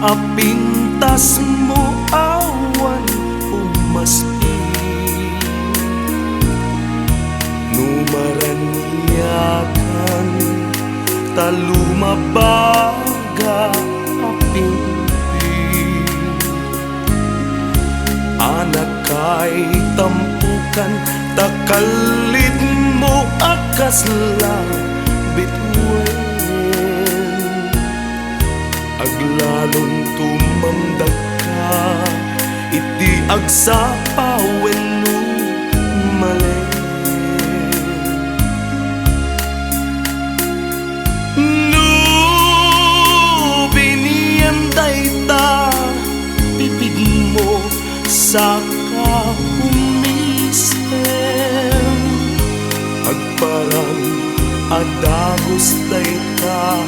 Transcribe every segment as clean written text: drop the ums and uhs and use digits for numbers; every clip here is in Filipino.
apintas mo awan umaspi numaranyakan talumabaga apimpi anak kay tampukan takalit mo akasla bituin aglalon tumamdag ka iti agsapawen no mali no biniyam dayta bibig mo sa kahumisem agparang adagos dayta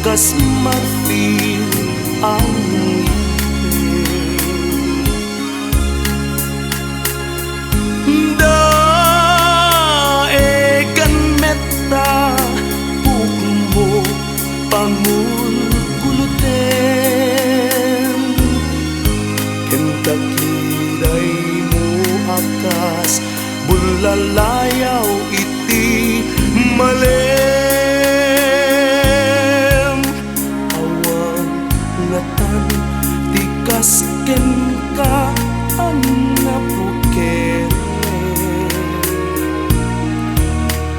kas marfil ang ngipin daegan metta buk mo pangulguluten kentakiday mo akas bulalayaw iti malem awang ngatan tikasken ka anapukere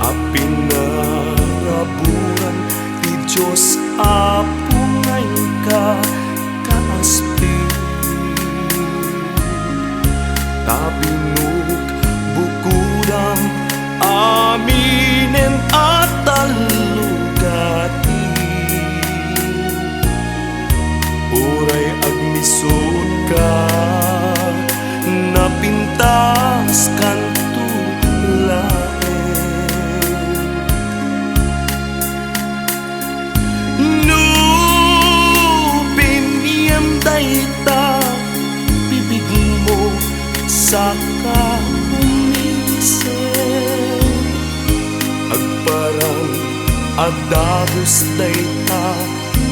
apinaraburan ti Diyos apo ngayon ka kaaspi tabinuk bukudam aminen at talugati uray agmisod ka napintas kanto laeng no biniyam dayta bibig mo sa kahumisem agparang adagos dayta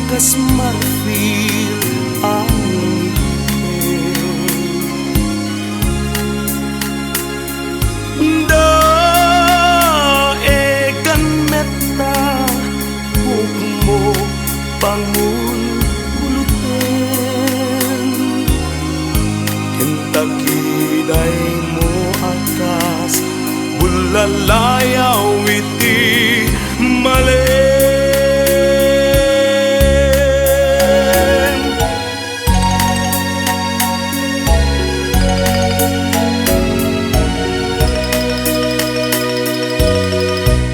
kas marfil